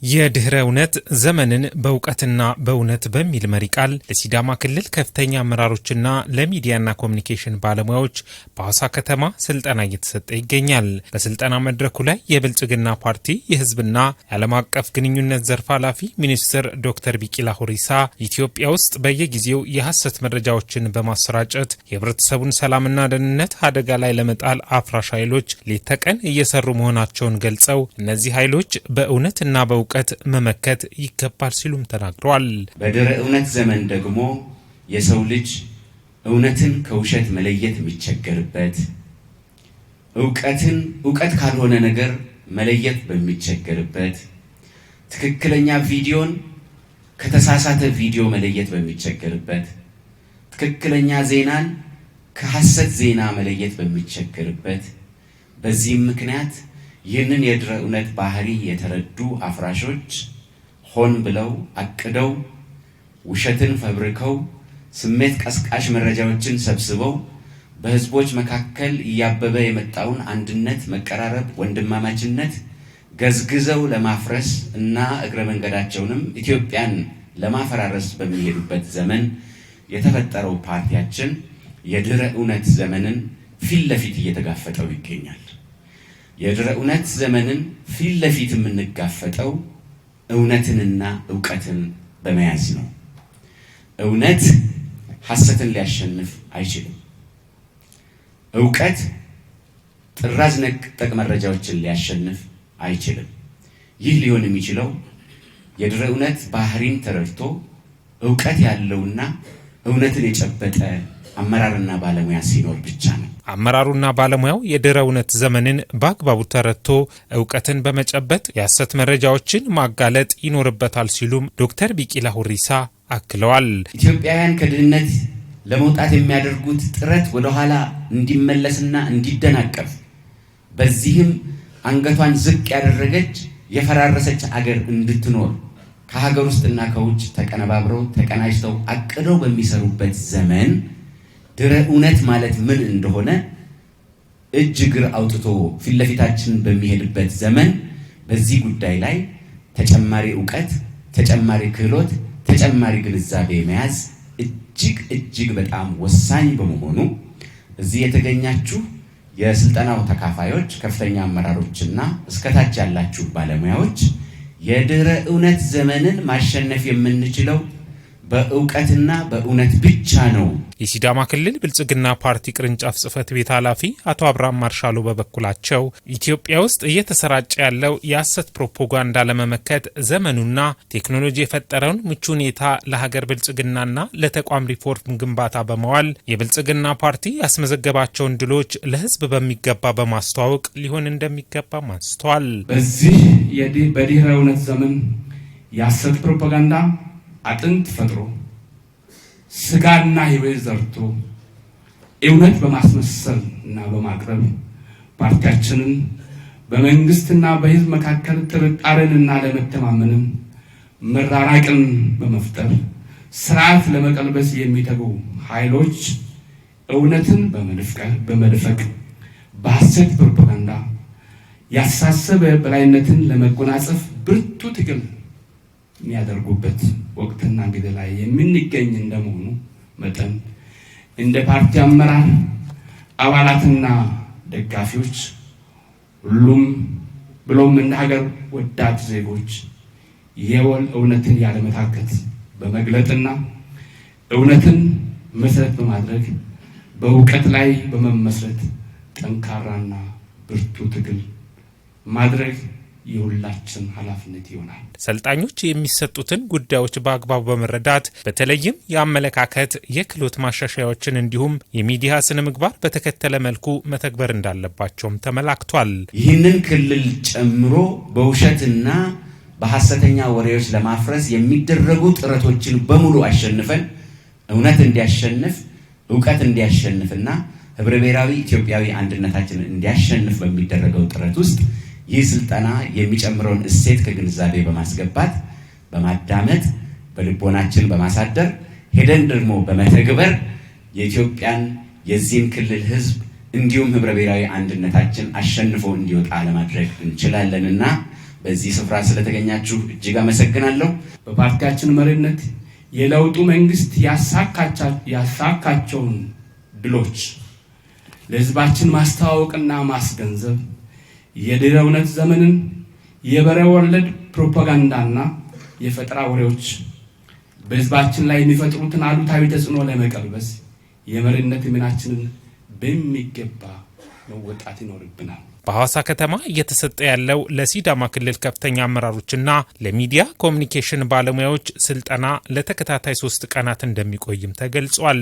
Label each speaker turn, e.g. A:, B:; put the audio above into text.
A: የድህረ እውነት ዘመንን በእውቀትና በእውነት በሚል መሪ ቃል ለሲዳማ ክልል ከፍተኛ አመራሮችና ለሚዲያና ኮሚኒኬሽን ባለሙያዎች በሐዋሳ ከተማ ስልጠና እየተሰጠ ይገኛል። በስልጠና መድረኩ ላይ የብልጽግና ፓርቲ የህዝብና የዓለም አቀፍ ግንኙነት ዘርፍ ኃላፊ ሚኒስትር ዶክተር ቢቂላ ሁሪሳ ኢትዮጵያ ውስጥ በየጊዜው የሐሰት መረጃዎችን በማሰራጨት የህብረተሰቡን ሰላምና ደህንነት አደጋ ላይ ለመጣል አፍራሽ ኃይሎች ሌት ተቀን እየሰሩ መሆናቸውን ገልጸው እነዚህ ኃይሎች በእውነትና በእውቀት መመከት ይገባል ሲሉም ተናግረዋል።
B: በድህረ እውነት ዘመን ደግሞ የሰው ልጅ እውነትን ከውሸት መለየት የሚቸገርበት፣ እውቀት ካልሆነ ነገር መለየት በሚቸገርበት፣ ትክክለኛ ቪዲዮን ከተሳሳተ ቪዲዮ መለየት በሚቸገርበት፣ ትክክለኛ ዜናን ከሐሰት ዜና መለየት በሚቸገርበት፣ በዚህም ምክንያት ይህንን የድህረ እውነት ባህሪ የተረዱ አፍራሾች ሆን ብለው አቅደው ውሸትን ፈብርከው ስሜት ቀስቃሽ መረጃዎችን ሰብስበው በህዝቦች መካከል እያበበ የመጣውን አንድነት፣ መቀራረብ፣ ወንድማማችነት ገዝግዘው ለማፍረስ እና እግረ መንገዳቸውንም ኢትዮጵያን ለማፈራረስ በሚሄዱበት ዘመን የተፈጠረው ፓርቲያችን የድህረ እውነት ዘመንን ፊት ለፊት እየተጋፈጠው ይገኛል። የድህረ እውነት ዘመንን ፊት ለፊት የምንጋፈጠው እውነትንና እውቀትን በመያዝ ነው። እውነት ሐሰትን ሊያሸንፍ አይችልም። እውቀት ጥራዝ ነጠቅ መረጃዎችን ሊያሸንፍ አይችልም። ይህ ሊሆን የሚችለው የድህረ እውነት ባህሪን ተረድቶ እውቀት ያለውና እውነትን የጨበጠ አመራርና ባለሙያ ሲኖር ብቻ ነው።
A: አመራሩና ባለሙያው የድህረ እውነት ዘመንን በአግባቡ ተረድቶ እውቀትን በመጨበጥ የሐሰት መረጃዎችን ማጋለጥ ይኖርበታል ሲሉም ዶክተር ቢቂላ ሁሪሳ አክለዋል።
B: ኢትዮጵያውያን ከድህነት ለመውጣት የሚያደርጉት ጥረት ወደኋላ እንዲመለስና እንዲደናቀፍ፣ በዚህም አንገቷን ዝቅ ያደረገች የፈራረሰች አገር እንድትኖር ከሀገር ውስጥና ከውጭ ተቀነባብረው ተቀናጅተው አቅደው በሚሰሩበት ዘመን ድህረ እውነት ማለት ምን እንደሆነ እጅ እግር አውጥቶ ፊት ለፊታችን በሚሄድበት ዘመን በዚህ ጉዳይ ላይ ተጨማሪ እውቀት፣ ተጨማሪ ክህሎት፣ ተጨማሪ ግንዛቤ መያዝ እጅግ በጣም ወሳኝ በመሆኑ እዚህ የተገኛችሁ የስልጠናው ተካፋዮች፣ ከፍተኛ አመራሮችና እስከታች ያላችሁ ባለሙያዎች የድህረ እውነት ዘመንን ማሸነፍ የምንችለው በእውቀትና በእውነት ብቻ ነው።
A: የሲዳማ ክልል ብልጽግና ፓርቲ ቅርንጫፍ ጽህፈት ቤት ኃላፊ አቶ አብርሃም ማርሻሎ በበኩላቸው ኢትዮጵያ ውስጥ እየተሰራጨ ያለው የሐሰት ፕሮፓጋንዳ ለመመከት ዘመኑና ቴክኖሎጂ የፈጠረውን ምቹ ሁኔታ ለሀገር ብልጽግናና ለተቋም ሪፎርም ግንባታ በመዋል የብልጽግና ፓርቲ ያስመዘገባቸውን ድሎች ለህዝብ በሚገባ በማስተዋወቅ ሊሆን እንደሚገባም አንስተዋል።
C: በዚህ በድህረ እውነት ዘመን የሐሰት ፕሮፓጋንዳ አጥንት ፈጥሮ ስጋና ህይወት ዘርቶ እውነት በማስመሰል እና በማቅረብ ፓርቲያችንን በመንግስትና በህዝብ መካከል ጥርጣሬንና ለመተማመንን መራራቅን በመፍጠር ስርዓት ለመቀልበስ የሚተጉ ኃይሎች እውነትን በመድፈቅ በሐሰት ፕሮፓጋንዳ ያሳሰበ በላይነትን ለመጎናጸፍ ብርቱ ትግል የሚያደርጉበት ወቅትና ጊዜ ላይ የምንገኝ እንደመሆኑ መጠን እንደ ፓርቲ አመራር አባላትና ደጋፊዎች ሁሉም ብሎም እንደ ሀገር ወዳድ ዜጎች የወል እውነትን ያለመታከት በመግለጥና እውነትን መሰረት በማድረግ በእውቀት ላይ በመመስረት ጠንካራና ብርቱ ትግል ማድረግ የሁላችን ኃላፊነት ይሆናል።
A: ሰልጣኞች የሚሰጡትን ጉዳዮች በአግባቡ በመረዳት በተለይም የአመለካከት የክህሎት ማሻሻያዎችን እንዲሁም የሚዲያ ስነ ምግባር በተከተለ መልኩ መተግበር እንዳለባቸውም ተመላክቷል።
B: ይህንን ክልል ጨምሮ በውሸትና በሐሰተኛ ወሬዎች ለማፍረስ የሚደረጉ ጥረቶችን በሙሉ አሸንፈን እውነት እንዲያሸንፍ፣ እውቀት እንዲያሸንፍና ህብረ ብሔራዊ ኢትዮጵያዊ አንድነታችንን እንዲያሸንፍ በሚደረገው ጥረት ውስጥ ይህ ስልጠና የሚጨምረውን እሴት ከግንዛቤ በማስገባት በማዳመጥ በልቦናችን በማሳደር ሄደን ደግሞ በመተግበር የኢትዮጵያን የዚህን ክልል ህዝብ እንዲሁም ህብረ ብሔራዊ አንድነታችን አሸንፎ እንዲወጣ ለማድረግ እንችላለንና በዚህ ስፍራ ስለተገኛችሁ እጅግ አመሰግናለሁ።
C: በፓርቲያችን መሪነት የለውጡ መንግስት ያሳካቸውን ድሎች ለህዝባችን ማስተዋወቅና ማስገንዘብ የድህረ እውነት ዘመንን የበሬ ወለድ ፕሮፓጋንዳና የፈጠራ ወሬዎች በህዝባችን ላይ የሚፈጥሩትን አሉታዊ ተጽዕኖ ለመቀልበስ የመሪነት ሚናችንን በሚገባ መወጣት ይኖርብናል።
A: በሐዋሳ ከተማ እየተሰጠ ያለው ለሲዳማ ክልል ከፍተኛ አመራሮችና ለሚዲያ ኮሚኒኬሽን ባለሙያዎች ስልጠና ለተከታታይ 3 ቀናት እንደሚቆይም ተገልጿል።